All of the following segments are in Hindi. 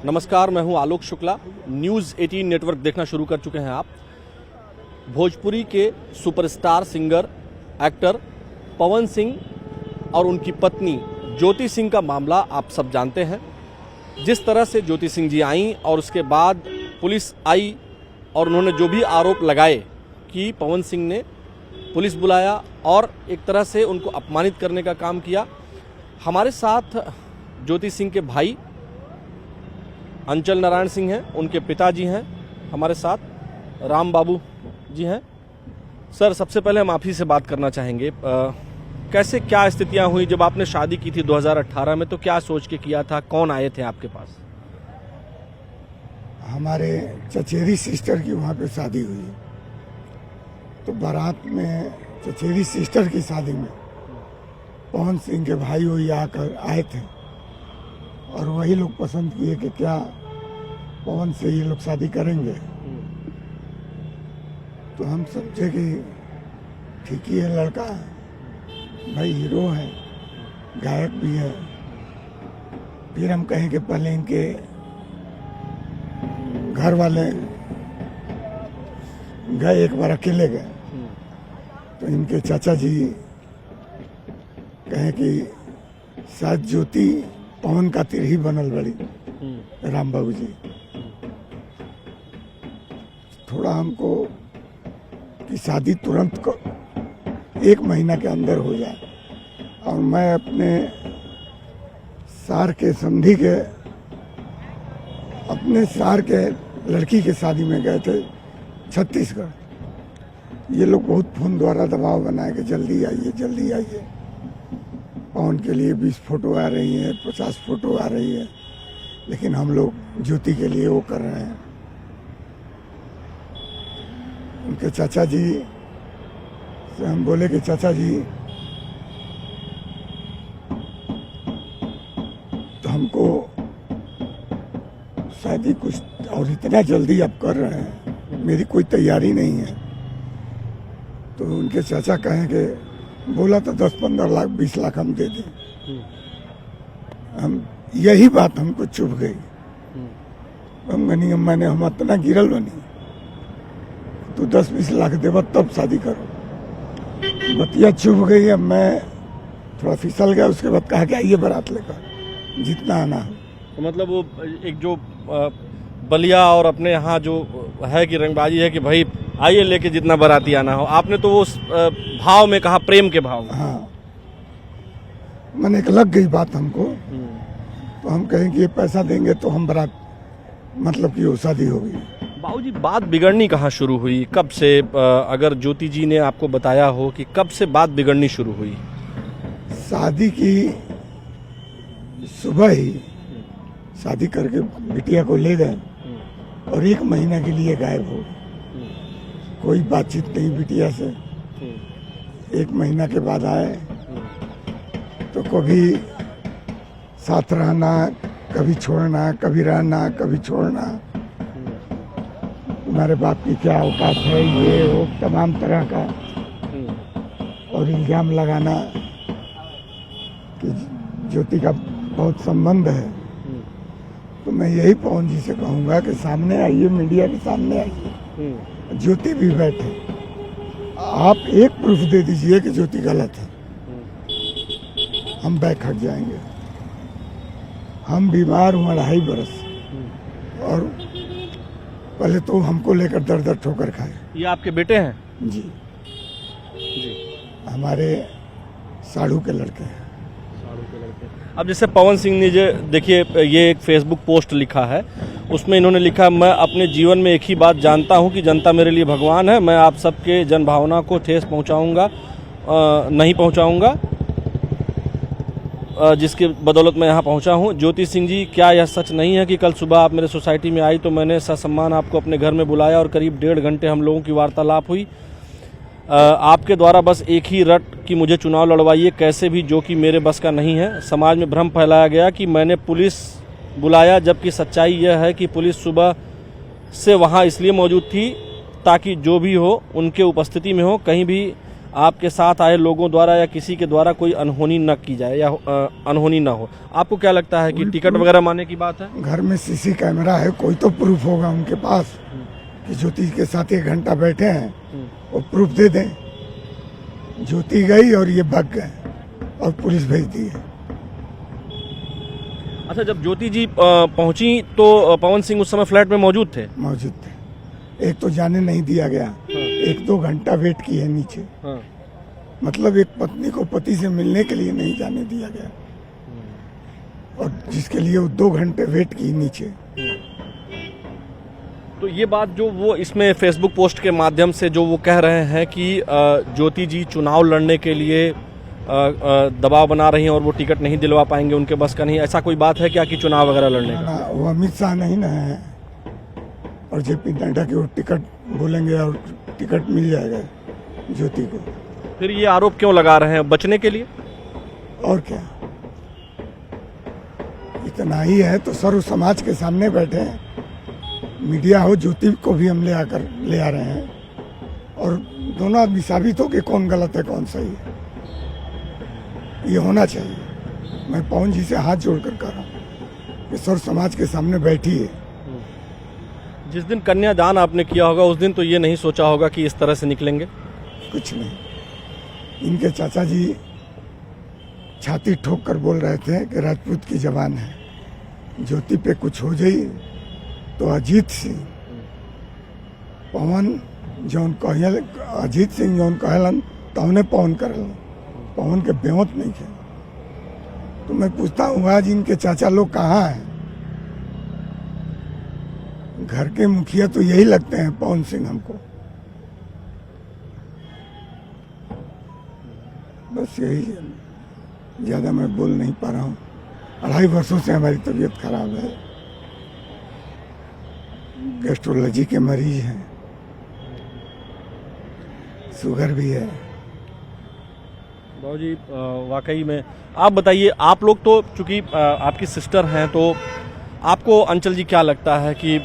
नमस्कार, मैं हूं आलोक शुक्ला। न्यूज़ 18 नेटवर्क देखना शुरू कर चुके हैं आप। भोजपुरी के superstar singer actor Pawan Singh और उनकी पत्नी ज्योति सिंह का मामला आप सब जानते हैं। जिस तरह से ज्योति सिंह जी आईं और उसके बाद पुलिस आई और उन्होंने जो भी आरोप लगाए कि पवन सिंह ने पुलिस बुलाया और एक तरह से उनको अपमानित करने का काम किया। हमारे साथ ज्योति सिंह के भाई अंचल नारायण सिंह हैं, उनके पिताजी हैं, हमारे साथ राम बाबू जी हैं। सर, सबसे पहले हम आप ही से बात करना चाहेंगे, कैसे क्या स्थितियां हुई जब आपने शादी की थी 2018 में? तो क्या सोच के किया था, कौन आए थे आपके पास? हमारे चचेरी सिस्टर की वहाँ पे शादी हुई, तो बारात में चचेरी सिस्टर की शादी में पवन सिंह के भाई वही आकर आए थे और वही लोग पसंद किए कि क्या पवन से ये लोग शादी करेंगे। तो हम समझे कि ठीक ही है, लड़का भाई हीरो है, गायक भी है। फिर हम कहें कि पहले इनके घर वाले गए, एक बार अकेले गए, तो इनके चाचा जी कहें कि शायद ज्योति पवन का तिर ही बनल बड़ी। राम बाबू जी थोड़ा हमको कि शादी तुरंत 1 महीना के अंदर हो जाए, और मैं अपने सार के समधी के अपने सार के लड़की के शादी में गए थे छत्तीसगढ़। ये लोग बहुत फोन द्वारा दबाव बनाए कि जल्दी आइए जल्दी आइए। पवन के लिए 20 फोटो आ रही है, 50 फोटो आ रही है, लेकिन हम लोग ज्योति के लिए वो कर रहे हैं। उनके चाचा जी से हम बोले कि चाचा जी तो हमको शादी कुछ और इतना जल्दी आप कर रहे हैं, मेरी कोई तैयारी नहीं है। तो उनके चाचा कहें कि बोला तो 10-15 लाख 20 लाख हम दे दें। हम यही बात हमको चुभ गई। हम गनी मैंने हम इतना गिरल बनी, तो 10-20 लाख देव तब शादी करो। बतिया चुभ गई। अब मैं थोड़ा फिसल गया। उसके बाद कहा कि आइए बारात लेकर जितना आना हो। तो मतलब वो एक जो बलिया और अपने यहाँ जो है कि रंगबाजी है कि भाई आइए लेके जितना बाराती आना हो, आपने तो उस भाव में कहा, प्रेम के भाव में। हाँ, मैंने एक लग गई बात हमको। तो हम कहें कि ये पैसा देंगे तो हम बारात मतलब कि वो शादी होगी। बाबूजी, बात बिगड़नी कहाँ शुरू हुई, कब से? अगर ज्योति जी ने आपको बताया हो कि कब से बात बिगड़नी शुरू हुई? शादी की सुबह ही शादी करके बिटिया को ले गए और 1 महीना के लिए गायब हो। कोई बातचीत नहीं बिटिया से। 1 महीना के बाद आए तो कभी साथ रहना, कभी छोड़ना, कभी रहना, कभी छोड़ना। तुम्हारे बाप की क्या औकात है, ये वो तमाम तरह का, और इल्जाम लगाना कि ज्योति का बहुत संबंध है। तो मैं यही पवन जी से कहूँगा कि सामने आइए, मीडिया के सामने आइए। ज्योति भी बैठे, आप एक प्रूफ दे दीजिए कि ज्योति गलत है, हम बैक हट जाएंगे। हम बीमार हुए 2.5 बरस, और पहले तो हमको लेकर दर ठोकर खाए। ये आपके बेटे हैं? जी जी, हमारे साढ़ू के लड़के हैं। अब जैसे पवन सिंह ने जो देखिए ये एक फेसबुक पोस्ट लिखा है, उसमें इन्होंने लिखा, मैं अपने जीवन में एक ही बात जानता हूं कि जनता मेरे लिए भगवान है। मैं आप सबके जनभावना को ठेस पहुंचाऊंगा नहीं पहुंचाऊंगा, जिसके बदौलत मैं यहां पहुंचा हूं। ज्योति सिंह जी, क्या यह सच नहीं है कि कल सुबह आप मेरे सोसाइटी में आई तो मैंने ससम्मान आपको अपने घर में बुलाया और करीब 1.5 घंटे हम लोगों की वार्तालाप हुई। आपके द्वारा बस एक ही रट कि मुझे चुनाव लड़वाइए कैसे भी, जो कि मेरे बस का नहीं है। समाज में भ्रम फैलाया गया कि मैंने पुलिस बुलाया, जबकि सच्चाई यह है कि पुलिस सुबह से वहां इसलिए मौजूद थी ताकि जो भी हो उनके उपस्थिति में हो, कहीं भी आपके साथ आए लोगों द्वारा या किसी के द्वारा कोई अनहोनी न की जाए या अनहोनी ना हो। आपको क्या लगता है कि टिकट वगैरह मारने की बात है? घर में सीसी कैमरा है, कोई तो प्रूफ होगा उनके पास कि ज्योति के साथ 1 घंटा बैठे हैं, वो प्रूफ दे दें। ज्योति गई और ये भाग गए और पुलिस भेज दी है। अच्छा, जब ज्योति जी पहुंची तो पवन सिंह उस समय फ्लैट में मौजूद थे? मौजूद थे। एक तो जाने नहीं दिया गया, 1-2 घंटा वेट किए नीचे। हाँ। मतलब एक पत्नी को पति से मिलने के लिए नहीं जाने दिया गया, और जिसके लिए वो 2 घंटे वेट की नीचे। तो ये बात जो वो इसमें फेसबुक पोस्ट के माध्यम से जो वो कह रहे हैं कि ज्योति जी चुनाव लड़ने के लिए दबाव बना रही हैं और वो टिकट नहीं दिलवा पाएंगे, उनके बस का नहीं, ऐसा कोई बात है क्या कि चुनाव वगैरह लड़ने का? वो अमित शाह नहीं ना है, और जेपी नड्डा की वो टिकट बोलेंगे और टिकट मिल जाएगा ज्योति को। फिर ये आरोप क्यों लगा रहे हैं? बचने के लिए? और क्या, इतना ही है तो सर्व समाज के सामने बैठे हैं, मीडिया हो, ज्योति को भी हम ले आ रहे हैं, और दोनों आदमी साबित हो कि कौन गलत है कौन सही है। ये होना चाहिए। मैं पवन जी से हाथ जोड़कर कह रहा हूँ कि सर्व समाज के सामने बैठिए। जिस दिन कन्यादान आपने किया होगा उस दिन तो ये नहीं सोचा होगा कि इस तरह से निकलेंगे? कुछ नहीं, इनके चाचा जी छाती ठोक कर बोल रहे थे कि राजपूत की जवान है, ज्योति पे कुछ हो जाई तो अजीत सिंह पवन जौन कहल, अजीत सिंह जौन कहलन तौने पवन करल, पवन के बेवत नहीं थे। तो मैं पूछता हूँ आज इनके चाचा लोग कहाँ हैं? घर के मुखिया तो यही लगते हैं पवन सिंह हमको। बस यही है, ज्यादा मैं बोल नहीं पा रहा हूँ। 2.5 वर्षों से हमारी तबीयत खराब है, गैस्ट्रोलॉजी के मरीज हैं, शुगर भी है। बाबू जी वाकई में आप बताइए, आप लोग तो चूंकि आपकी सिस्टर हैं, तो आपको अंचल जी क्या लगता है कि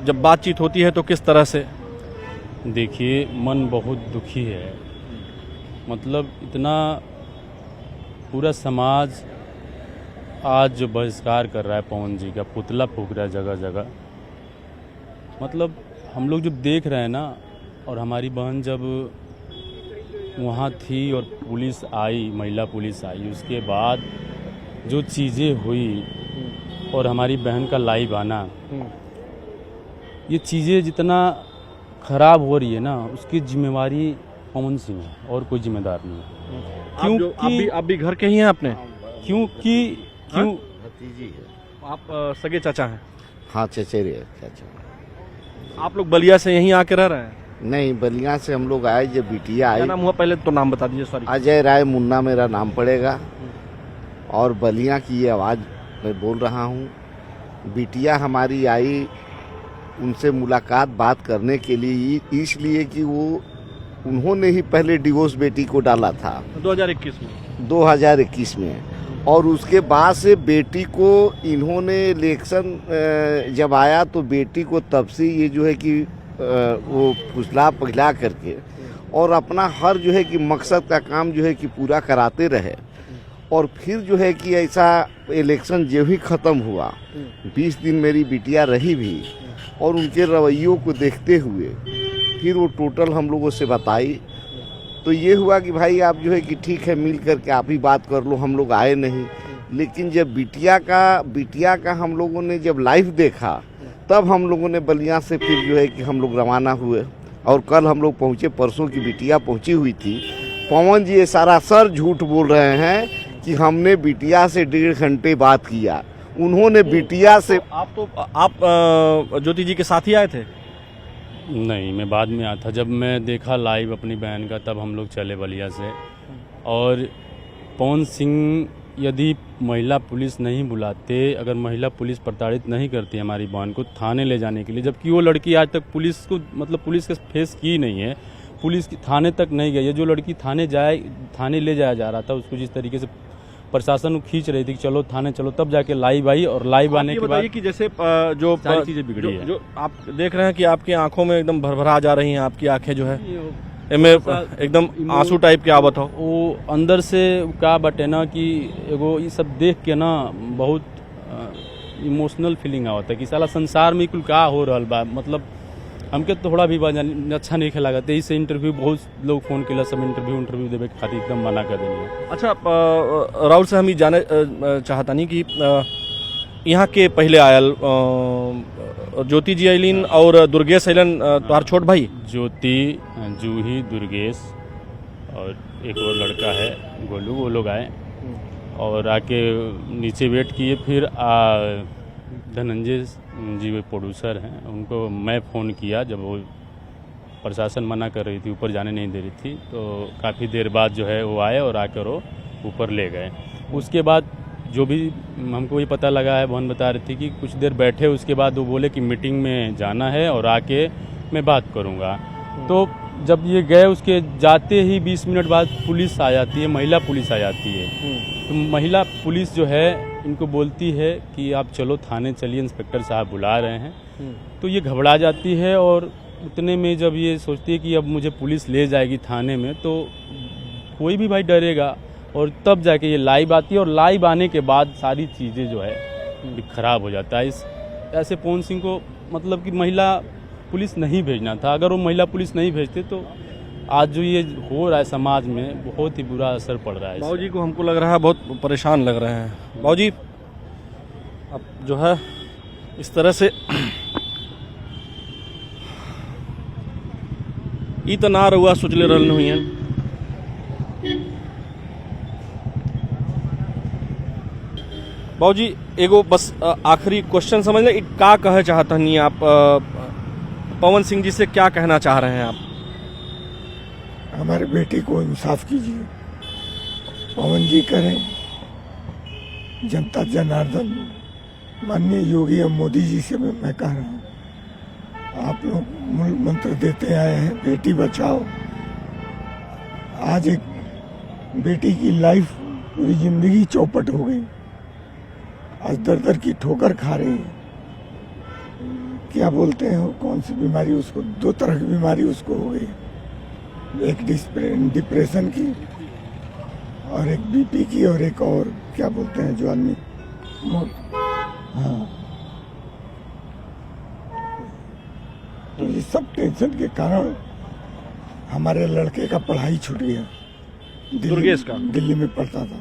जब बातचीत होती है तो किस तरह से? देखिए, मन बहुत दुखी है। मतलब इतना पूरा समाज आज जो बहिष्कार कर रहा है पवन जी का, पुतला फूंक रहा है जगह जगह। मतलब हम लोग जब देख रहे हैं ना, और हमारी बहन जब वहाँ थी और पुलिस आई, महिला पुलिस आई, उसके बाद जो चीज़ें हुई और हमारी बहन का लाइव आना, ये चीज़ें जितना खराब हो रही है ना, उसकी जिम्मेवारी पवन सिंह है और कोई जिम्मेदार नहीं है। क्योंकि आप भी घर के ही हैं अपने? क्यों भतीजी है। आप सगे चाचा हैं? हाँ, चचेरे चाचा। आप लोग बलिया से यहीं आके रह रहे हैं? नहीं, बलिया से हम लोग आए, जब बिटिया क्या आई। नाम हुआ पहले तो नाम बता दीजिए। सॉरी। अजय राय मुन्ना मेरा नाम पड़ेगा, और बलिया की ये आवाज़ मैं बोल रहा हूँ। बिटिया हमारी आई उनसे मुलाकात बात करने के लिए, इसलिए कि वो उन्होंने ही पहले डिवोर्स बेटी को डाला था 2021 में, और उसके बाद से बेटी को इन्होंने इलेक्शन जब आया तो बेटी को तब से ये जो है कि वो फुसला पगला करके और अपना हर जो है कि मकसद का काम जो है कि पूरा कराते रहे। और फिर जो है कि ऐसा इलेक्शन जो ही ख़त्म हुआ, 20 दिन मेरी बिटिया रही भी, और उनके रवैयों को देखते हुए फिर वो टोटल हम लोगों से बताई। तो ये हुआ कि भाई आप जो है कि ठीक है, मिल करके आप ही बात कर लो, हम लोग आए नहीं। लेकिन जब बिटिया का हम लोगों ने जब लाइव देखा, तब हम लोगों ने बलिया से फिर जो है कि हम लोग रवाना हुए, और कल हम लोग पहुँचे, परसों की बिटिया पहुँची हुई थी। पवन जी ये सारा सर झूठ बोल रहे हैं कि हमने बिटिया से 1.5 घंटे बात किया। उन्होंने बिटिया से आप ज्योति जी के साथ ही आए थे? नहीं, मैं बाद में आया था। जब मैं देखा लाइव अपनी बहन का, तब हम लोग चले बलिया से। और पवन सिंह यदि महिला पुलिस नहीं बुलाते, अगर महिला पुलिस प्रताड़ित नहीं करती हमारी बहन को थाने ले जाने के लिए, जबकि वो लड़की आज तक पुलिस को पुलिस के फेस की नहीं है, पुलिस की थाने तक नहीं गई है। जो लड़की थाने ले जाया जा रहा था, उसको जिस तरीके से प्रशासन खींच रही थी कि चलो थाने चलो, तब जाके लाइव आई, और लाइव आने के बाद कि जैसे जो सारी चीज़ें बिगड़ी है। जो आप देख रहे हैं कि आपकी आंखों में एकदम भरभरा जा रही हैं, आपकी आंखें जो है एमे एकदम आंसू टाइप के आवत हो। वो अंदर से का बटे ना कि एगो ये सब देख के ना बहुत इमोशनल फीलिंग आवत है कि साला संसार में कुल का हो रहल बा। मतलब हमके थोड़ा भी अच्छा नहीं खेला गया, इसे इंटरव्यू बहुत लोग फोन किया, सब इंटरव्यू देवे के खातिर एकदम मना कर देंगे। अच्छा राहुल से हम ये जाने चाहता नहीं कि यहाँ के पहले आयल ज्योति जी आइलिन और दुर्गेश आइलन तुम्हार छोट भाई। ज्योति, जूही, दुर्गेश और एक और लड़का है गोलू, वो लोग आए और आके नीचे वेट किए। फिर धनंजय जी वो प्रोड्यूसर हैं, उनको मैं फ़ोन किया जब वो प्रशासन मना कर रही थी, ऊपर जाने नहीं दे रही थी, तो काफ़ी देर बाद जो है वो आए और आकर वो ऊपर ले गए। उसके बाद जो भी हमको ये पता लगा है, बहन बता रही थी कि कुछ देर बैठे, उसके बाद वो बोले कि मीटिंग में जाना है और आके मैं बात करूँगा। तो जब ये गए उसके जाते ही 20 मिनट बाद पुलिस आ जाती है, महिला पुलिस आ जाती है। तो महिला पुलिस जो है इनको बोलती है कि आप चलो थाने चलिए, इंस्पेक्टर साहब बुला रहे हैं। तो ये घबरा जाती है और उतने में जब ये सोचती है कि अब मुझे पुलिस ले जाएगी थाने में, तो कोई भी भाई डरेगा। और तब जाके ये लाइव आती है और लाइव आने के बाद सारी चीज़ें जो है ख़राब हो जाता है। ऐसे पवन सिंह को मतलब कि महिला पुलिस नहीं भेजना था। अगर वो महिला पुलिस नहीं भेजते तो आज जो ये हो रहा है समाज में बहुत ही बुरा असर पड़ रहा है। बाबूजी को हमको लग रहा है बहुत परेशान लग रहे हैं। बाबूजी अब जो है इस तरह से ई तो ना रहुआ सोचले रहल हुई है। बाबूजी एगो बस आखिरी क्वेश्चन समझ लें, का कहे चाहता नहीं आप पवन सिंह जी से क्या कहना चाह रहे हैं आप? हमारे बेटे को इंसाफ कीजिए, पवन जी करें, जनता जनार्दन माननीय योगी और मोदी जी से मैं कह रहा हूँ, आप लोग मूल मंत्र देते आए हैं बेटी बचाओ। आज एक बेटी की लाइफ पूरी जिंदगी चौपट हो गई, आज दर दर की ठोकर खा रही है। क्या बोलते हैं वो कौन सी बीमारी उसको, 2 तरह की बीमारी उसको हो गई, एक डिप्रेशन की और एक बीपी की और एक और क्या बोलते हैं जो आदमी हाँ। तो ये सब टेंशन के कारण हमारे लड़के का पढ़ाई छूट गया। दुर्गेश का दिल्ली में पढ़ता था,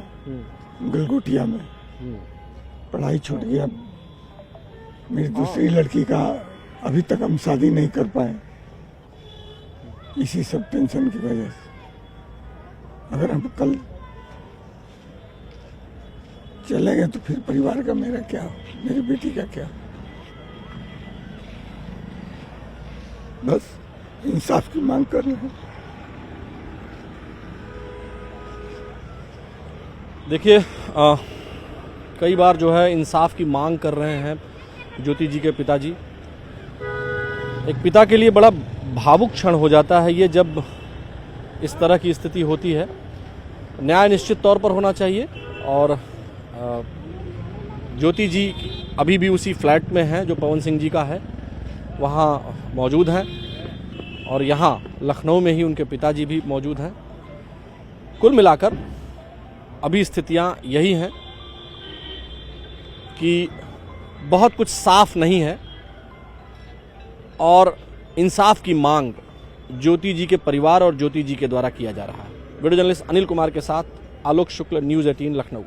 गलगोटिया में पढ़ाई छूट गया। मेरी दूसरी लड़की का अभी तक हम शादी नहीं कर पाए, इसी सब टेंशन की वजह से। अगर हम कल चले गए तो फिर परिवार का मेरा क्या, मेरी बेटी का क्या? बस इंसाफ की मांग कर रहे हैं। देखिए कई बार जो है इंसाफ की मांग कर रहे हैं ज्योति जी के पिताजी। एक पिता के लिए बड़ा भावुक क्षण हो जाता है ये जब इस तरह की स्थिति होती है। न्याय निश्चित तौर पर होना चाहिए और ज्योति जी अभी भी उसी फ्लैट में हैं जो पवन सिंह जी का है, वहाँ मौजूद हैं और यहाँ लखनऊ में ही उनके पिताजी भी मौजूद हैं। कुल मिलाकर अभी स्थितियाँ यही हैं कि बहुत कुछ साफ नहीं है और इंसाफ की मांग ज्योति जी के परिवार और ज्योति जी के द्वारा किया जा रहा है। वीडियो जर्नलिस्ट अनिल कुमार के साथ आलोक शुक्ल, न्यूज़ 18 लखनऊ।